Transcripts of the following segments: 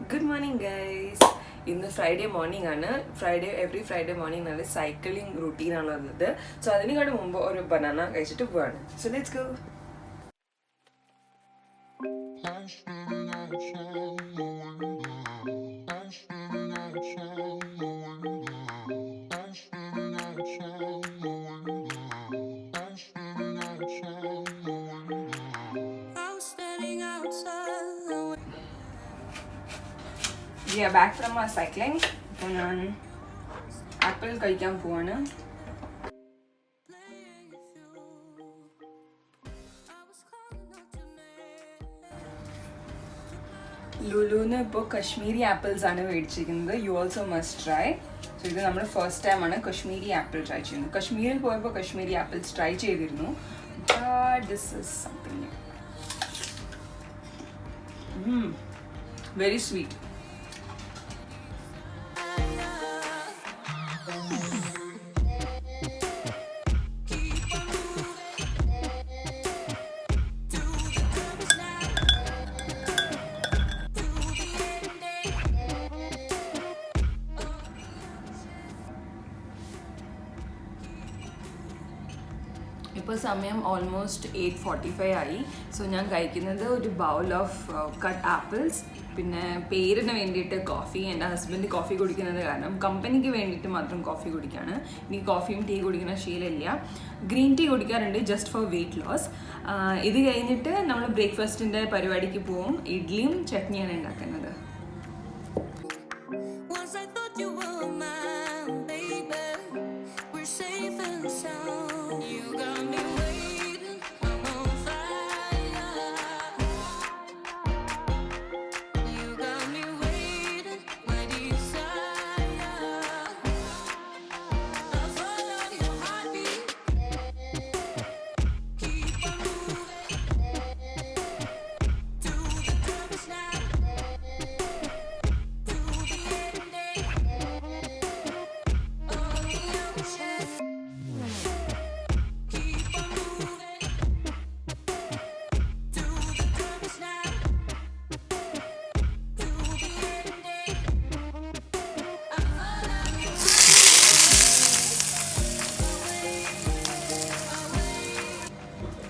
Good morning, guys. In the Friday morning, every Friday morning, I cycling routine. So, I got a banana. So, let's go. We are back from our cycling. Apple കഴിക്കാൻ പോവാണ്. ലുലുന്ന് ഇപ്പോൾ Kashmiri apples ആണ് മേടിച്ചിരിക്കുന്നത്. You also must try. So ഇത് നമ്മൾ first time ആണ് Kashmiri apple try ചെയ്യുന്നത്. കശ്മീരിൽ പോയപ്പോൾ കശ്മീരി ആപ്പിൾസ് ട്രൈ ചെയ്തിരുന്നു. This is something new. Very sweet. ഇപ്പോൾ സമയം ഓൾമോസ്റ്റ് 8:45 ആയി. സോ ഞാൻ കഴിക്കുന്നത് ഒരു ബൗൾ ഓഫ് കട്ട് ആപ്പിൾസ്, പിന്നെ പേരിന് വേണ്ടിയിട്ട് കോഫി. എൻ്റെ ഹസ്ബൻഡ് കോഫി കുടിക്കുന്നത് കാരണം കമ്പനിക്ക് വേണ്ടിയിട്ട് മാത്രം കോഫി കുടിക്കുകയാണ്. എനിക്ക് കോഫിയും ടീ കുടിക്കുന്ന ശീലമില്ല. ഗ്രീൻ ടീ കുടിക്കാറുണ്ട് ജസ്റ്റ് ഫോർ വെയിറ്റ് ലോസ്. ഇത് കഴിഞ്ഞിട്ട് നമ്മൾ ബ്രേക്ക്ഫാസ്റ്റിൻ്റെ പരിപാടിക്ക് പോവും. ഇഡ്ഡലിയും ചട്നിയാണ് ഉണ്ടാക്കുന്നത്.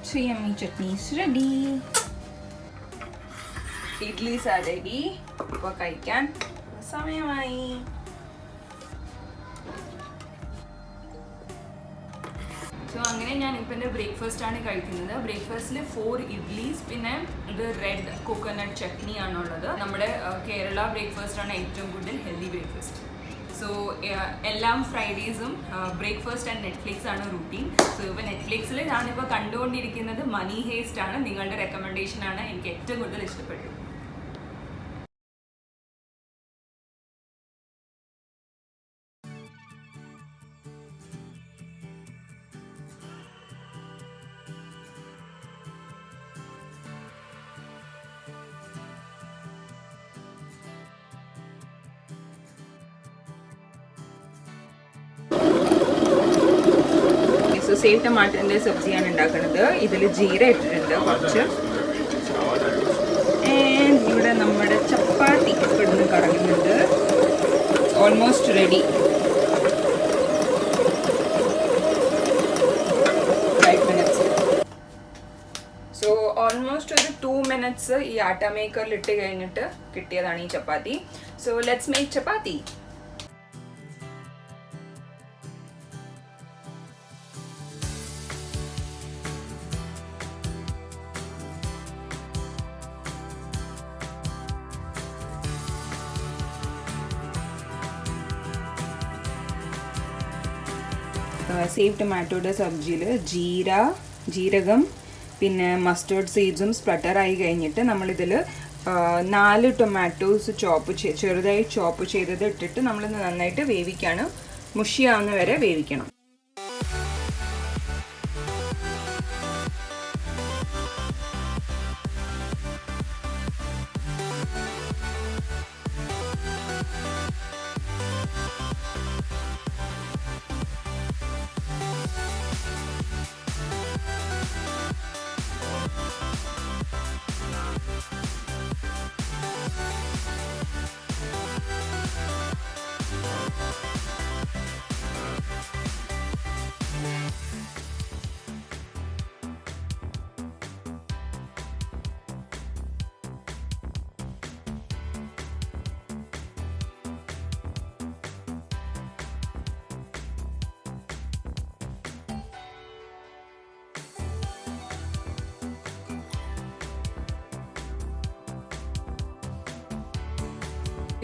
So yummy chutney is ready. Idlis are ready. ഇപ്പോൾ കഴിക്കാൻ സമയമായി. സോ അങ്ങനെ ഞാനിപ്പോൾ എൻ്റെ ബ്രേക്ക്ഫാസ്റ്റാണ് കഴിക്കുന്നത്. ബ്രേക്ക്ഫാസ്റ്റിൽ 4 ഇഡ്ലീസ്, പിന്നെ ഇത് റെഡ് കോക്കനട്ട് ചട്നി ആണുള്ളത്. നമ്മുടെ കേരള ബ്രേക്ക്ഫാസ്റ്റാണ് ഏറ്റവും കൂടുതൽ ഹെൽത്തി ബ്രേക്ക്ഫാസ്റ്റ്. സോ എല്ലാം ഫ്രൈഡേസും ബ്രേക്ക്ഫാസ്റ്റ് ആൻഡ് നെറ്റ്ഫ്ലിക്സ് ആണ് റൂട്ടീൻ. സോ ഇപ്പോൾ നെറ്റ്ഫ്ലിക്സിൽ ഞാനിപ്പോൾ കണ്ടുകൊണ്ടിരിക്കുന്നത് മണി ഹേസ്റ്റ് ആണ്. നിങ്ങളുടെ റെക്കമെൻഡേഷൻ ആണ് എനിക്ക് ഏറ്റവും കൂടുതൽ ഇഷ്ടപ്പെട്ടു. സേവ് ടമാറ്ററിൻ്റെ സബ്സിയാണ് ഉണ്ടാക്കുന്നത്. ഇതിൽ ജീര ഇട്ടിട്ടുണ്ട് കുറച്ച്. ഇവിടെ നമ്മുടെ ചപ്പാത്തി ഇവിടുന്ന് കറങ്ങുന്നുണ്ട്. Almost ready. 5 minutes. So almost ഒരു 2 minutes ഈ ആട്ട മേക്കറിൽ ഇട്ട് കഴിഞ്ഞിട്ട് കിട്ടിയതാണ് ഈ chapati. So let's make chapati. Sev ടൊമാറ്റോയുടെ സബ്ജിയിൽ ജീരകം പിന്നെ മസ്റ്റേർഡ് സീഡ്സും സ്പ്ലട്ടറായി കഴിഞ്ഞിട്ട് നമ്മളിതിൽ 4 ടൊമാറ്റോസ് ചെറുതായി ചോപ്പ് ചെയ്തത് ഇട്ടിട്ട് നമ്മളിത് നന്നായിട്ട് വേവിക്കണം. മുഷിയാവുന്ന വരെ വേവിക്കണം.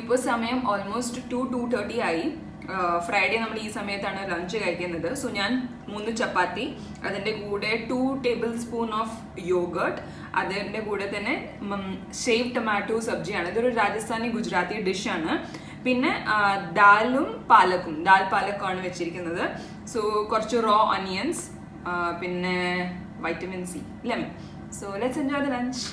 ഇപ്പോൾ സമയം ഓൾമോസ്റ്റ് 2:30 ആയി. ഫ്രൈഡേ നമ്മൾ ഈ സമയത്താണ് ലഞ്ച് കഴിക്കുന്നത്. സോ ഞാൻ 3 ചപ്പാത്തി, അതിൻ്റെ കൂടെ 2 ടേബിൾ സ്പൂൺ ഓഫ് യോഗർട്ട്, അതിൻ്റെ കൂടെ തന്നെ ഷേവ് ടൊമാറ്റോ സബ്ജിയാണ്. ഇതൊരു രാജസ്ഥാനി ഗുജറാത്തി ഡിഷാണ്. പിന്നെ ദാൽ പാലക്കുമാണ് വെച്ചിരിക്കുന്നത്. സോ കുറച്ച് റോ ഒനിയൻസ്, പിന്നെ vitamin C, lemon. So let's enjoy the lunch.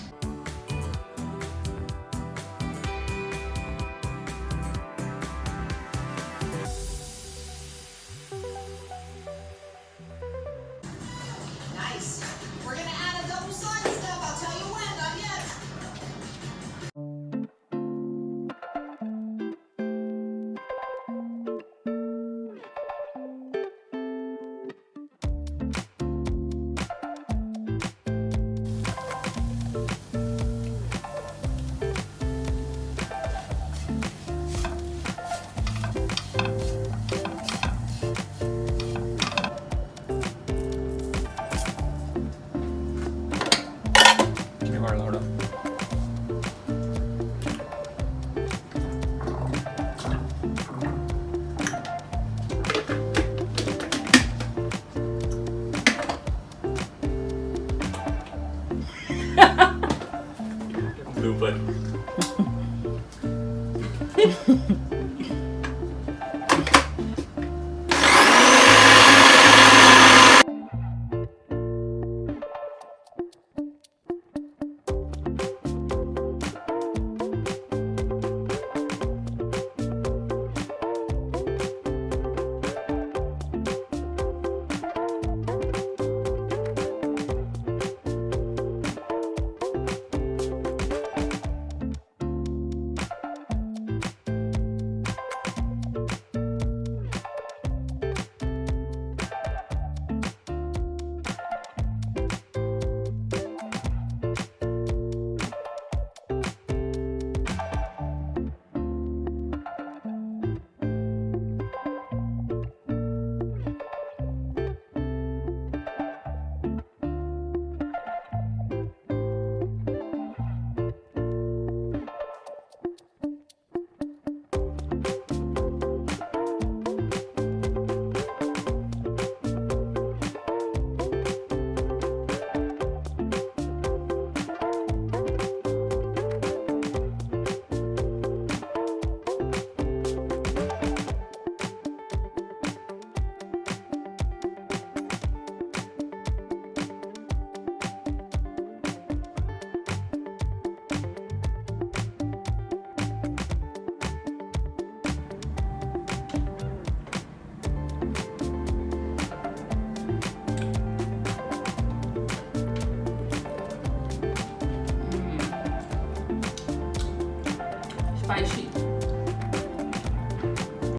Blooper. Spicy.